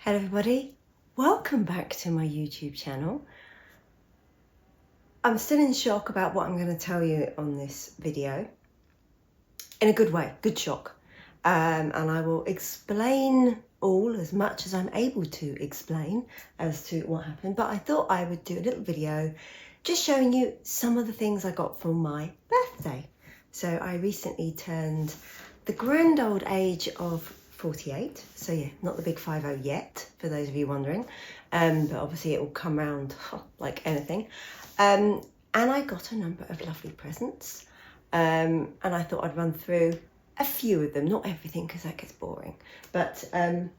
Hello everybody, welcome back to my YouTube channel. I'm still in shock about what I'm going to tell you on this video. In a good way, good shock. And I will explain all as much as I'm able to explain as to what happened. But I thought I would do a little video just showing you some of the things I got for my birthday. So I recently turned the grand old age of 48, so yeah, not the big 50 yet, for those of you wondering, but obviously it will come round like anything. And I got a number of lovely presents, and I thought I'd run through a few of them, not everything because that gets boring, but a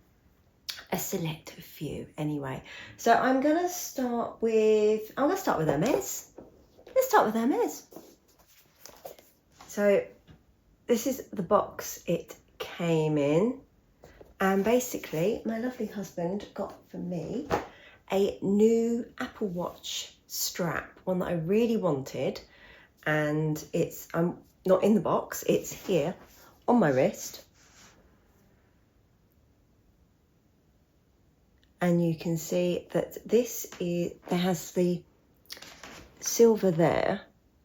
select few anyway. So I'm gonna start with Hermes. Let's start with Hermes. So this is the box it came in. And basically, my lovely husband got for me a new Apple Watch strap, one that I really wanted. And it's not in the box, it's here on my wrist. And you can see that there has the silver there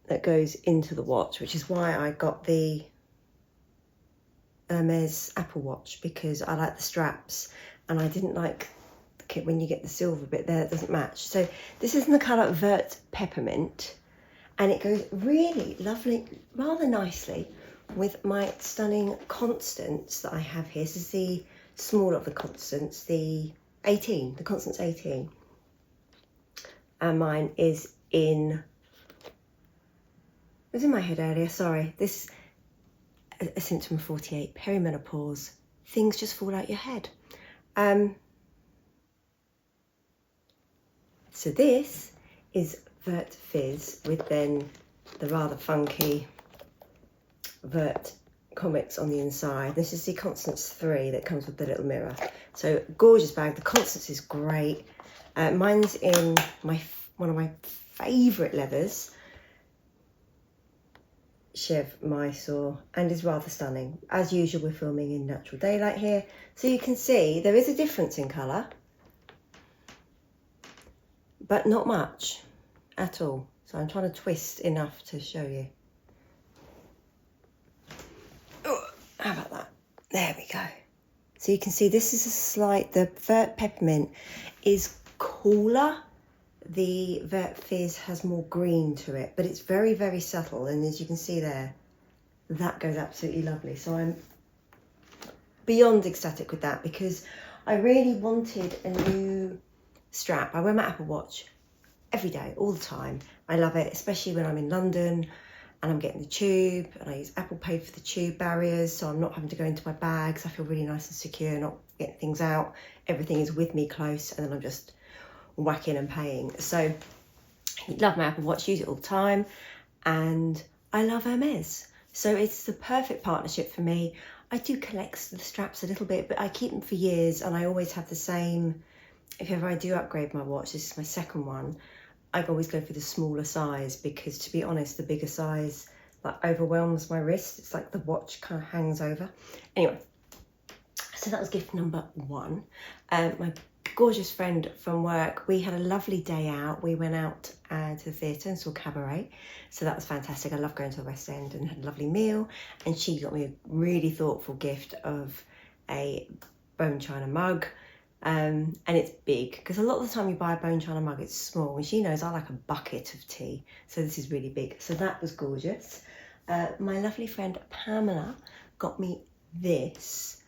that goes into the watch, which is why I got the Hermes Apple Watch, because I like the straps and I didn't like when you get the silver bit there, it doesn't match. So this is in the colour Vert Peppermint, and it goes really lovely, rather nicely with my stunning Constance that I have here. This is the smaller of the Constance, the Constance 18, and mine is in, it was in my head earlier, sorry, this a symptom of 48, perimenopause, things just fall out your head. So this is Vert Fizz with then the rather funky Vert comics on the inside. This is the Constance 3 that comes with the little mirror. So gorgeous bag. The Constance is great. Mine's in one of my favourite leathers, Chev Mysore, and is rather stunning. As usual, we're filming in natural daylight here, so you can see there is a difference in colour, but not much at all. So I'm trying to twist enough to show you. Oh, how about that? There we go. So you can see this is the Vert Peppermint is cooler. The Vert Fizz has more green to it, but it's very, very subtle. And as you can see there, that goes absolutely lovely. So I'm beyond ecstatic with that because I really wanted a new strap. I wear my Apple Watch every day, all the time. I love it, especially when I'm in London and I'm getting the tube, and I use Apple Pay for the tube barriers, so I'm not having to go into my bags. I feel really nice and secure, not getting things out. Everything is with me close, and then I'm just whacking and paying. So I love my Apple Watch, use it all the time, and I love Hermes. So it's the perfect partnership for me. I do collect the straps a little bit, but I keep them for years, and I always have the same. If ever I do upgrade my watch, this is my second one, I always go for the smaller size, because to be honest, the bigger size like overwhelms my wrist. It's like the watch kind of hangs over. Anyway, so that was gift number one. My gorgeous friend from work, we had a lovely day out. We went out to the theatre and saw Cabaret, so that was fantastic. I love going to the West End, and had a lovely meal, and she got me a really thoughtful gift of a bone china mug, and it's big, because a lot of the time you buy a bone china mug, it's small, and she knows I like a bucket of tea, so this is really big. So that was gorgeous. My lovely friend Pamela got me this,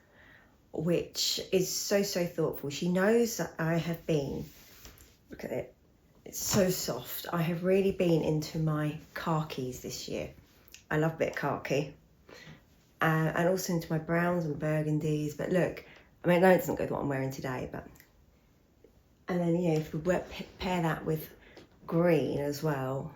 which is so thoughtful. She knows that I have been, look at it, it's so soft. I have really been into my khakis this year. I love a bit of khaki, and also into my browns and burgundies. But look, I mean, I know it doesn't go with what I'm wearing today, but, and then, you know, if we pair that with green as well,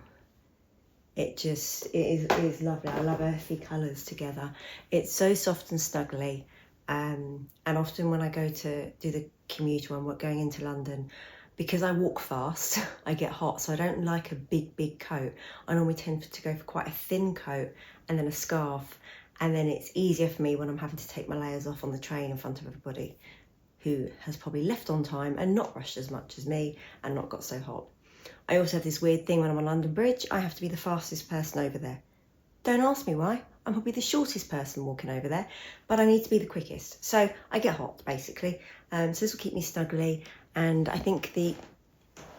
it is lovely. I love earthy colours together. It's so soft and snuggly. And often when I go to do the commute when we're going into London, because I walk fast, I get hot, so I don't like a big coat. I normally tend to go for quite a thin coat and then a scarf, and then it's easier for me when I'm having to take my layers off on the train in front of everybody who has probably left on time and not rushed as much as me and not got so hot. I also have this weird thing when I'm on London Bridge, I have to be the fastest person over there. Don't ask me why, I'm probably the shortest person walking over there, but I need to be the quickest. So I get hot, basically. So this will keep me snuggly, and I think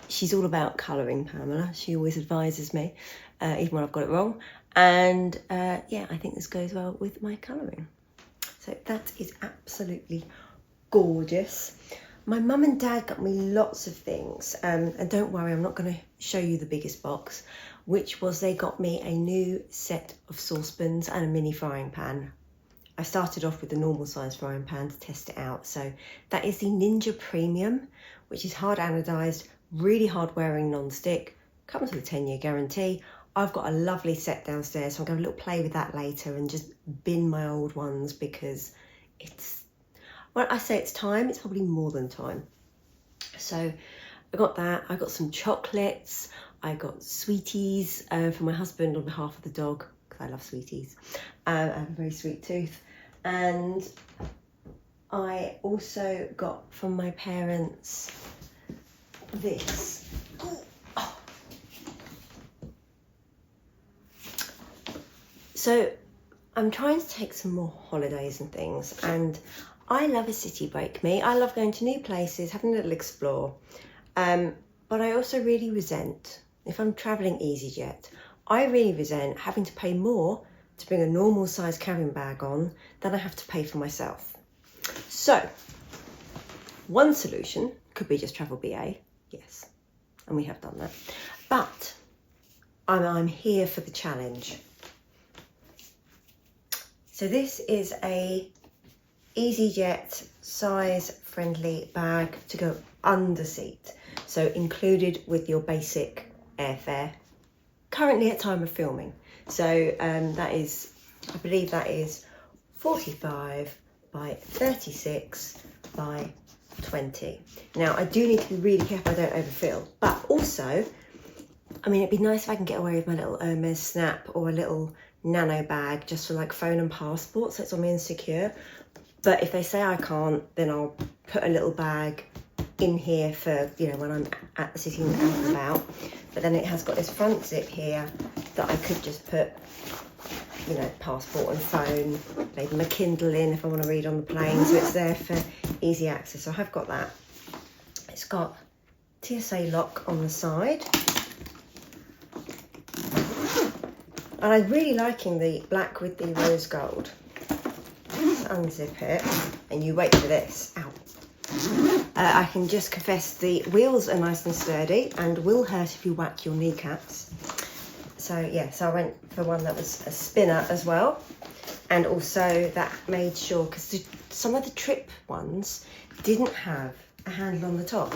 she's all about colouring, Pamela. She always advises me, even when I've got it wrong. And yeah, I think this goes well with my colouring. So that is absolutely gorgeous. My mum and dad got me lots of things, and don't worry, I'm not going to show you the biggest box, which was they got me a new set of saucepans and a mini frying pan. I started off with the normal size frying pan to test it out. So that is the Ninja Premium, which is hard anodized, really hard wearing non-stick, comes with a 10-year guarantee. I've got a lovely set downstairs, so I'm going to have a little play with that later and just bin my old ones, because it's, when I say it's time, it's probably more than time. So I got that. I got some chocolates. I got sweeties for my husband on behalf of the dog, because I love sweeties. I have a very sweet tooth. And I also got from my parents this. Oh. So I'm trying to take some more holidays and things, and I love a city break, me. I love going to new places, having a little explore. But I also really resent, if I'm travelling EasyJet, I really resent having to pay more to bring a normal size carrying bag on than I have to pay for myself. So, one solution could be just travel BA, yes, and we have done that. But I'm here for the challenge. So this is a EasyJet size friendly bag to go under seat. So included with your basic airfare, currently at time of filming. So that is, I believe that is 45 by 36 by 20. Now I do need to be really careful I don't overfill, but also, I mean, it'd be nice if I can get away with my little Hermes snap or a little nano bag just for like phone and passport, so it's on me insecure. But if they say I can't, then I'll put a little bag in here for, you know, when I'm at the city and out and about. But then it has got this front zip here that I could just put, you know, passport and phone, maybe my Kindle in if I want to read on the plane. So it's there for easy access. So I have got that. It's got TSA lock on the side. And I'm really liking the black with the rose gold. Just unzip it and you wait for this. Ow. I can just confess the wheels are nice and sturdy and will hurt if you whack your kneecaps. So yeah, so I went for one that was a spinner as well. And also that made sure, because some of the trip ones didn't have a handle on the top.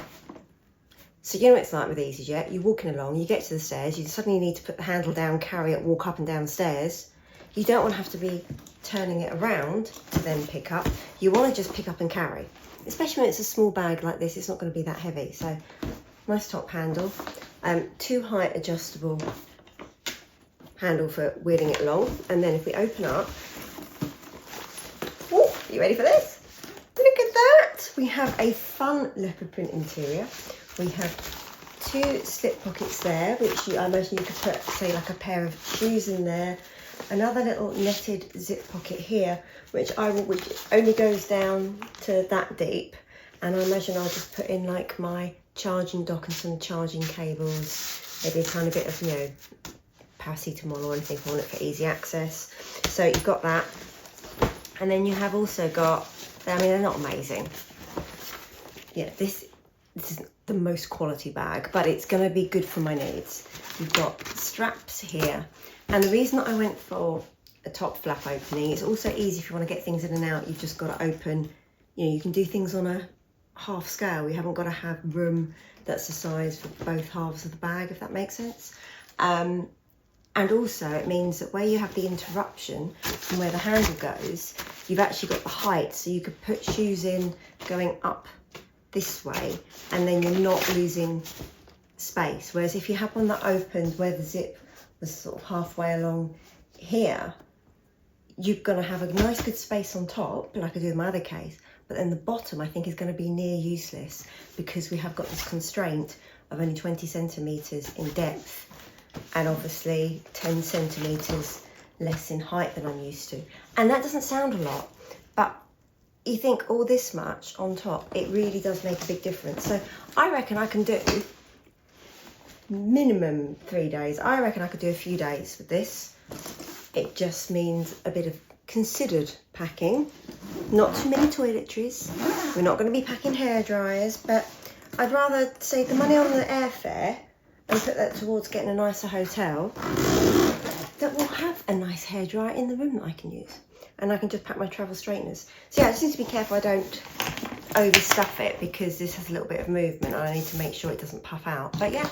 So you know what it's like with EasyJet, you're walking along, you get to the stairs, you suddenly need to put the handle down, carry it, walk up and down stairs. You don't want to have to be turning it around to then pick up. You want to just pick up and carry. Especially when it's a small bag like this, it's not going to be that heavy. So nice top handle, 2 height adjustable handle for wheeling it along. And then if we open up, oh, you ready for this? Look at that. We have a fun leopard print interior. We have 2 slip pockets there, which I imagine you could put, say, like a pair of shoes in there. Another little netted zip pocket here, which only goes down to that deep. And I imagine I'll just put in like my charging dock and some charging cables, maybe a tiny bit of, you know, paracetamol or anything on it for easy access. So you've got that. And then you have also got, I mean, they're not amazing. Yeah, this is the most quality bag, but it's going to be good for my needs. You've got straps here. And the reason that I went for a top flap opening, it's also easy if you want to get things in and out. You've just got to open, you know, you can do things on a half scale. You haven't got to have room that's the size for both halves of the bag, if that makes sense. And also it means that where you have the interruption from where the handle goes, you've actually got the height. So you could put shoes in going up this way and then you're not losing space. Whereas if you have one that opens where the zip was sort of halfway along here, you're going to have a nice good space on top, like I do in my other case, but then the bottom I think is going to be near useless because we have got this constraint of only 20 centimetres in depth and obviously 10 centimetres less in height than I'm used to. And that doesn't sound a lot, but you think all this much on top, it really does make a big difference. So I reckon I can do minimum 3 days. I reckon I could do a few days with this. It just means a bit of considered packing. Not too many toiletries. We're not going to be packing hair dryers, but I'd rather save the money on the airfare and put that towards getting a nicer hotel that will have a nice hairdryer in the room that I can use. And I can just pack my travel straighteners. So yeah, I just need to be careful I don't overstuff it because this has a little bit of movement and I need to make sure it doesn't puff out. But yeah,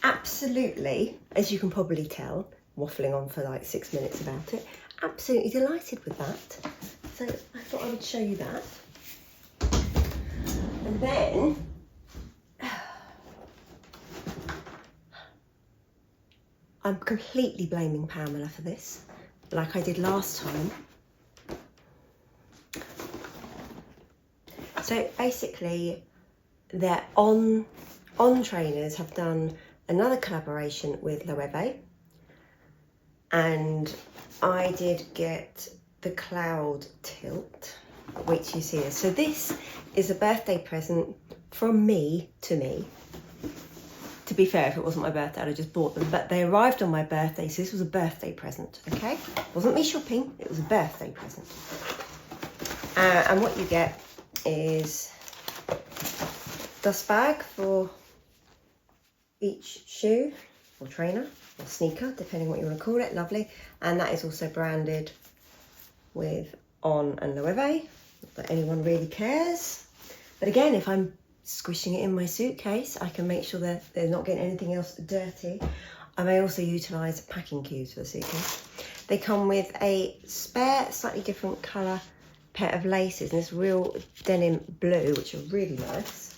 absolutely, as you can probably tell, waffling on for like 6 minutes about it, absolutely delighted with that. So I thought I would show you that. And then, I'm completely blaming Pamela for this, like I did last time. So basically, their on trainers have done another collaboration with Loewe, and I did get the cloud tilt, which you see here. So this is a birthday present from me to me. To be fair, if it wasn't my birthday, I'd have just bought them, but they arrived on my birthday, so this was a birthday present, okay? It wasn't me shopping, it was a birthday present. And what you get is dust bag for each shoe or trainer or sneaker, depending what you want to call it. Lovely. And that is also branded with On and Loewe. Not that anyone really cares, but again, if I'm squishing it in my suitcase, I can make sure that they're not getting anything else dirty. I may also utilise packing cubes for the suitcase. They come with a spare, slightly different colour pair of laces and this real denim blue, which are really nice.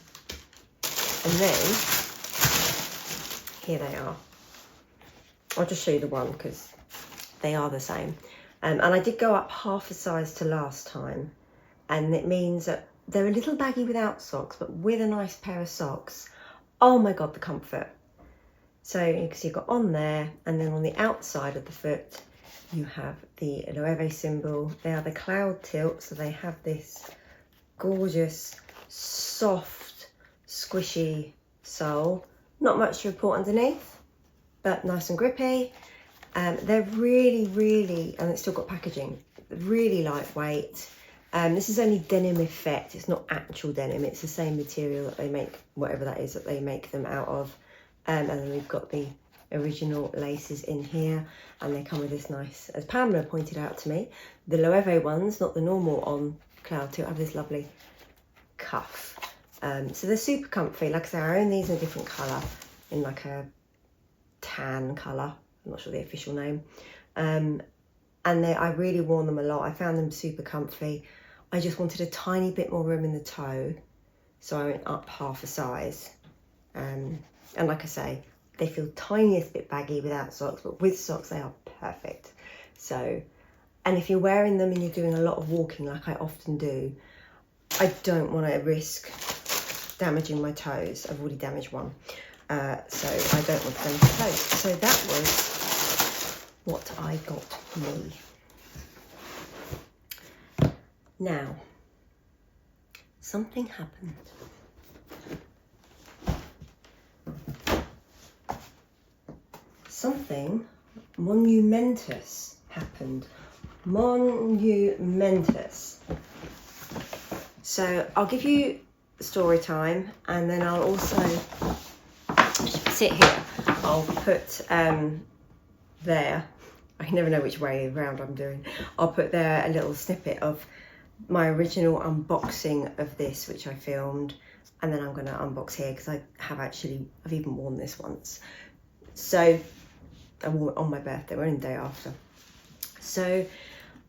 And then here they are. I'll just show you the one because they are the same. And I did go up half a size to last time, and it means that they're a little baggy without socks, but with a nice pair of socks, oh my god, the comfort. So you can see you've got On there, and then on the outside of the foot you have the Loewe symbol. They are the cloud tilt, so they have this gorgeous, soft, squishy sole. Not much to report underneath, but nice and grippy. They're really, and it's still got packaging, really lightweight. This is only denim effect, it's not actual denim, it's the same material that they make, whatever that is that they make them out of. And then we've got the original laces in here, and they come with this nice, as Pamela pointed out to me, the Loewe ones, not the normal On cloud tilt, have this lovely cuff. So they're super comfy. Like I say, I own these in a different colour, in like a tan colour, I'm not sure the official name. And I really worn them a lot. I found them super comfy. I just wanted a tiny bit more room in the toe, so I went up half a size. And like I say, they feel tiniest bit baggy without socks, but with socks they are perfect. So, and if you're wearing them and you're doing a lot of walking like I often do, I don't want to risk damaging my toes. I've already damaged one, so I don't want to damage my toes. So that was what I got me. Now, something happened. Something monumentous happened. Monumentous. So I'll give you story time, and then I'll also sit here. I'll put there, I never know which way around I'm doing. I'll put there a little snippet of my original unboxing of this, which I filmed, and then I'm going to unbox here because I've even worn this once. So I wore it on my birthday, only the day after. So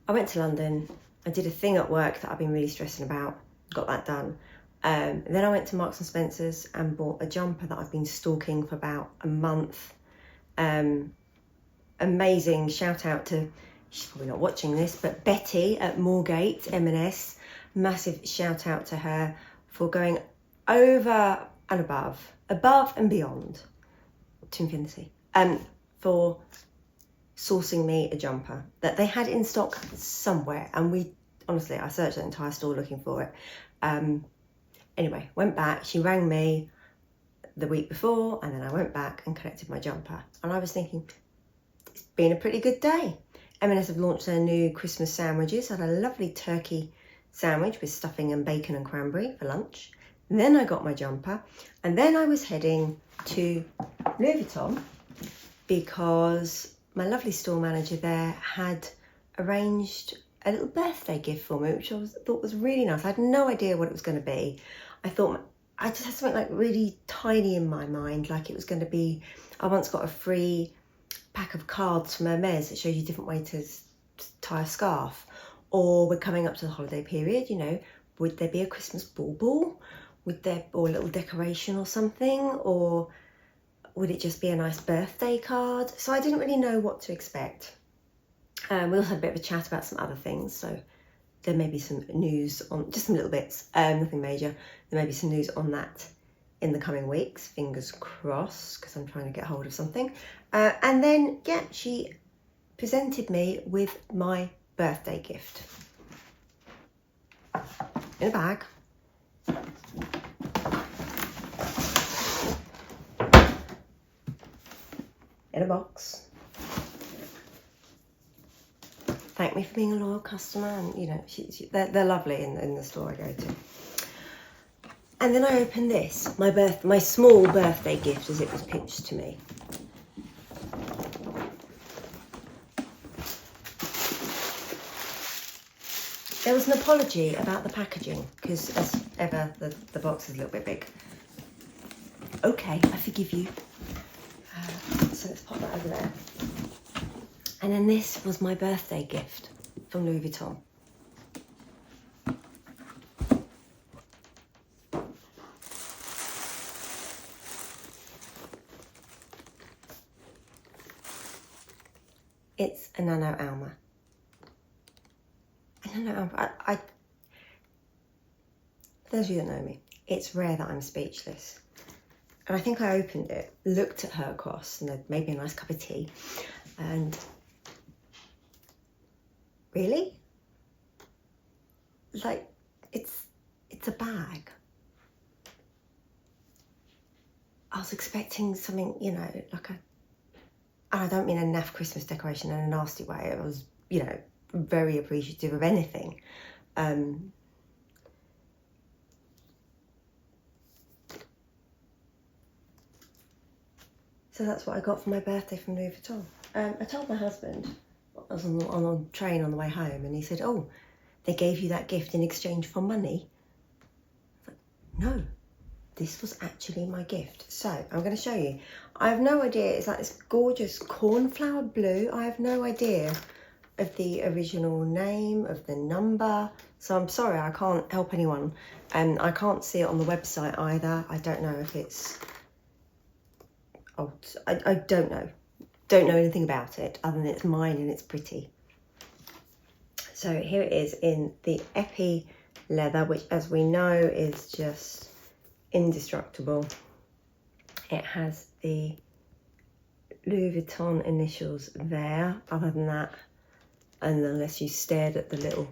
I went to London, I did a thing at work that I've been really stressing about, got that done. Then I went to Marks and Spencer's and bought a jumper that I've been stalking for about a month. Amazing, shout out to, she's probably not watching this, but Betty at Moorgate M&S massive shout out to her for going over and above and beyond to infinity, for sourcing me a jumper that they had in stock somewhere, and honestly I searched the entire store looking for it. Anyway, went back, she rang me the week before, and then I went back and collected my jumper, and I was thinking, it's been a pretty good day. M&S have launched their new Christmas sandwiches. I had a lovely turkey sandwich with stuffing and bacon and cranberry for lunch. And then I got my jumper, and then I was heading to Louis Vuitton because my lovely store manager there had arranged a little birthday gift for me, which I thought was really nice. I had no idea what it was going to be. I thought I just had something like really tiny in my mind, like it was going to be, I once got a free pack of cards from Hermes that shows you different ways to tie a scarf, or we're coming up to the holiday period, you know, would there be a Christmas bauble? Or a little decoration or something, or would it just be a nice birthday card? So I didn't really know what to expect. We also had a bit of a chat about some other things, so there may be some news on, just some little bits, nothing major. There may be some news on that in the coming weeks, fingers crossed, because I'm trying to get hold of something. And then, yeah, she presented me with my birthday gift in a bag. In a box. Thank me for being a loyal customer, and you know, they're lovely in the store I go to. And then I opened this, my small birthday gift as it was pitched to me. There was an apology about the packaging, because as ever, the box is a little bit big. Okay, I forgive you. So let's pop that over there. And then this was my birthday gift from Louis Vuitton. It's a Nano Alma. A Nano Alma. For those of you that know me, it's rare that I'm speechless. And I think I opened it, looked at her across, and made me a nice cup of tea. And really? Like, it's a bag. I was expecting something, you know, like and I don't mean a naff Christmas decoration in a nasty way. I was, you know, very appreciative of anything. So that's what I got for my birthday from Louis Vuitton. I told my husband, I was on a train on the way home, and he said, oh, they gave you that gift in exchange for money? I was like, no, this was actually my gift. So I'm going to show you. I have no idea, it's like this gorgeous cornflower blue. I have no idea of the original name, of the number. So I'm sorry, I can't help anyone. And I can't see it on the website either. I don't know if it's... I don't know. Don't know anything about it other than it's mine and it's pretty. So here it is in the epi leather, which as we know is just indestructible. It has the Louis Vuitton initials there. Other than that, and unless you stared at the little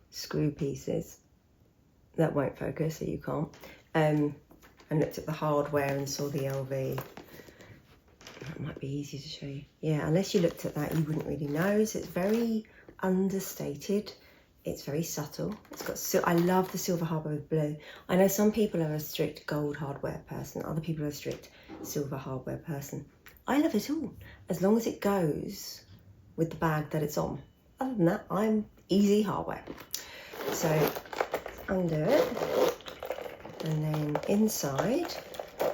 screw pieces, that won't focus, so you can't. And looked at the hardware and saw the LV. That might be easy to show you. Yeah, unless you looked at that, you wouldn't really know. So it's very understated. It's very subtle. It's got, I love the silver hardware with blue. I know some people are a strict gold hardware person. Other people are a strict silver hardware person. I love it all, as long as it goes with the bag that it's on. Other than that, I'm easy hardware. So under it, and then inside,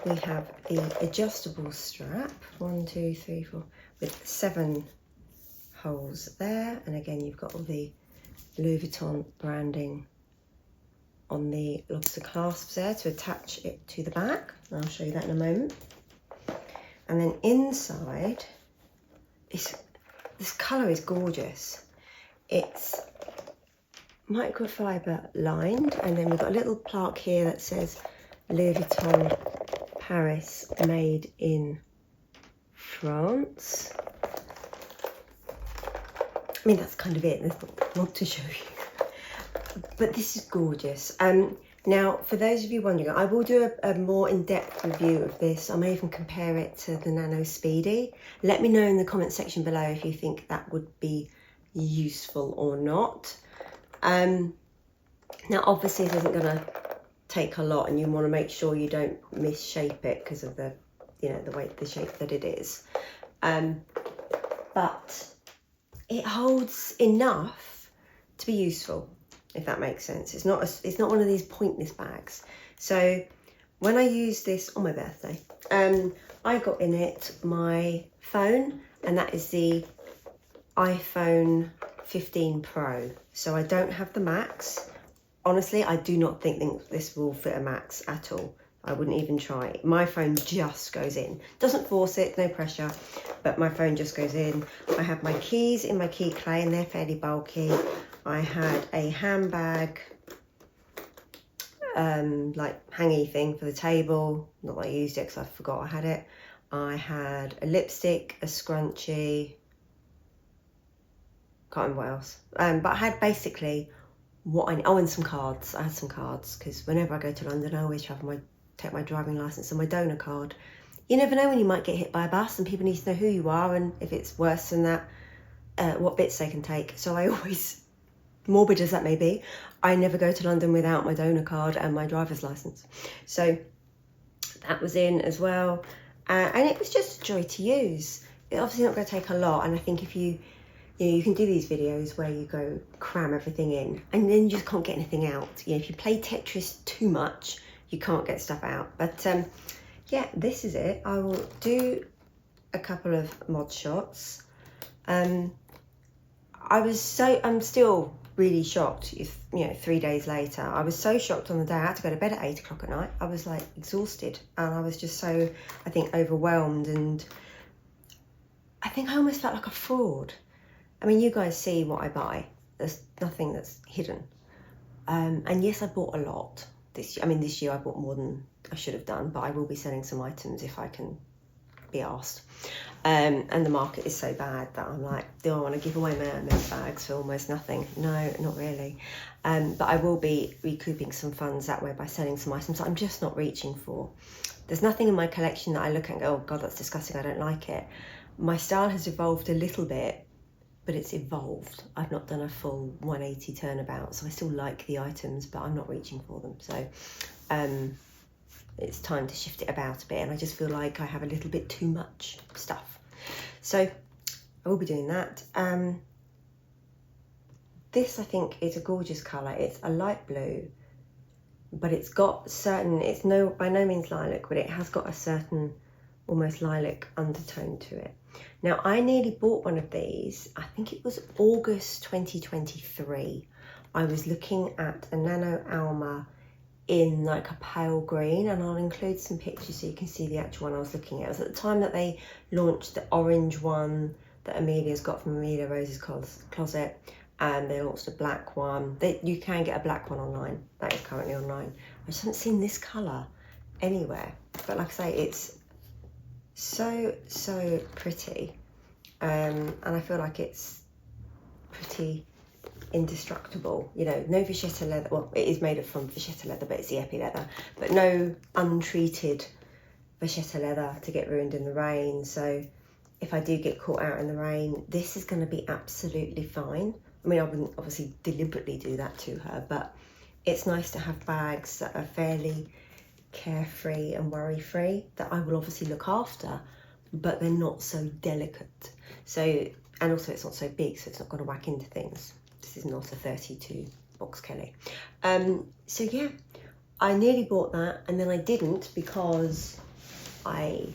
we have the adjustable strap, 1, 2, 3, 4, with 7 holes there. And again, you've got all the Louis Vuitton branding on the lobster clasps there to attach it to the back. And I'll show you that in a moment. And then inside, this colour is gorgeous. It's microfiber lined, and then we've got a little plaque here that says Louis Vuitton Paris, made in France. I mean, that's kind of it. There's not more to show you. But this is gorgeous. Now, for those of you wondering, I will do a more in-depth review of this. I may even compare it to the Nano Speedy. Let me know in the comment section below if you think that would be useful or not. Now, obviously, it isn't going to take a lot, and you want to make sure you don't misshape it because of the, you know, the shape that it is. But it holds enough to be useful, if that makes sense. It's not one of these pointless bags. So when I used this on my birthday, I got in it my phone, and that is the iPhone 15 Pro. So I don't have the Max. Honestly, I do not think this will fit a Max at all. I wouldn't even try. My phone just goes in. Doesn't force it, no pressure, but my phone just goes in. I have my keys in my key clay, and they're fairly bulky. I had a handbag, like hangy thing for the table. Not that I used it because I forgot I had it. I had a lipstick, a scrunchie, can't remember what else. But I had basically what I need. Oh, and some cards. I had some cards because whenever I go to London, I always take my driving licence and my donor card. You never know when you might get hit by a bus, and people need to know who you are, and if it's worse than that, what bits they can take. So I always, morbid as that may be, I never go to London without my donor card and my driver's licence. So that was in as well, and it was just a joy to use. It's obviously not going to take a lot, and I think if you can do these videos where you go cram everything in, and then you just can't get anything out. If you play Tetris too much, you can't get stuff out. But yeah, this is it. I will do a couple of mod shots. I'm still really shocked. 3 days later, I was so shocked on the day. I had to go to bed at 8 o'clock at night. I was like exhausted, and I was just so, I think, overwhelmed, and I think I almost felt like a fraud. I mean, you guys see what I buy. There's nothing that's hidden. And yes, I bought a lot this year. I mean, this year I bought more than I should have done, but I will be selling some items if I can be asked. And the market is so bad that I'm like, do I want to give away my Hermes bags for almost nothing? No, not really. But I will be recouping some funds that way by selling some items that I'm just not reaching for. There's nothing in my collection that I look at and go, oh God, that's disgusting, I don't like it. My style has evolved a little bit, but it's evolved. I've not done a full 180 turnabout, so I still like the items, but I'm not reaching for them. So it's time to shift it about a bit, and I just feel like I have a little bit too much stuff. So I will be doing that. This, I think, is a gorgeous colour. It's a light blue, but it's got certain, it's by no means lilac, but it has got a certain almost lilac undertone to it. Now, I nearly bought one of these. I think it was August 2023. I was looking at a Nano Alma in like a pale green, and I'll include some pictures so you can see the actual one I was looking at. It was at the time that they launched the orange one that Amelia's got from Amelia Rose's Closet, and they launched a black one. You can get a black one online. That is currently online. I just haven't seen this colour anywhere. But like I say, it's so pretty, and I feel like it's pretty indestructible. No vachetta leather. Well, it is made from vachetta leather, but it's the epi leather, but no untreated vachetta leather to get ruined in the rain. So if I do get caught out in the rain, this is going to be absolutely fine. I mean, I wouldn't obviously deliberately do that to her, but it's nice to have bags that are fairly carefree and worry-free, that I will obviously look after, but they're not so delicate. So, and also it's not so big, so it's not going to whack into things. This is not a 32 box Kelly. So yeah, I nearly bought that, and then I didn't because I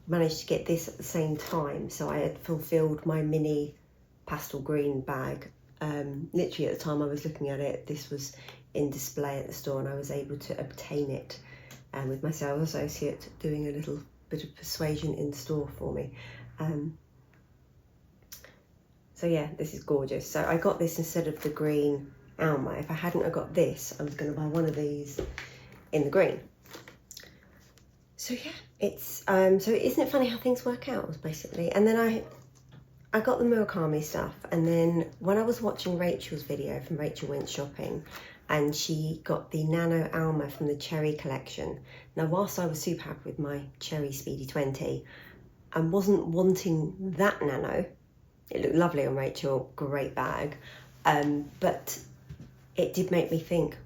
managed to get this at the same time. So I had fulfilled my mini pastel green bag. Literally at the time I was looking at it, this was in display at the store, and I was able to obtain it, and with my sales associate doing a little bit of persuasion in the store for me. So yeah, this is gorgeous. So I got this instead of the green Alma. If I hadn't have got this, I was going to buy one of these in the green. So yeah, it's so isn't it funny how things work out, basically? And then I got the Murakami stuff, and then when I was watching Rachel's video from Rachel Went Shopping, and she got the Nano Alma from the Cherry collection. Now, whilst I was super happy with my Cherry Speedy 20, I wasn't wanting that Nano. It looked lovely on Rachel, great bag, but it did make me think,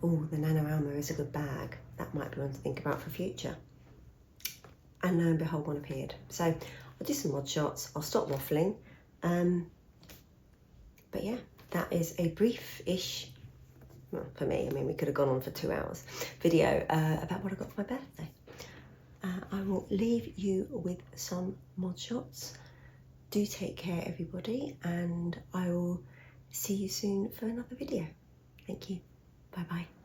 oh, the Nano Alma is a good bag. That might be one to think about for future. And lo and behold, one appeared. So I'll do some mod shots. I'll stop waffling. But yeah, that is a brief-ish, well, for me, I mean, we could have gone on for 2 hours, video about what I got for my birthday. I will leave you with some mod shots. Do take care, everybody, and I will see you soon for another video. Thank you. Bye-bye.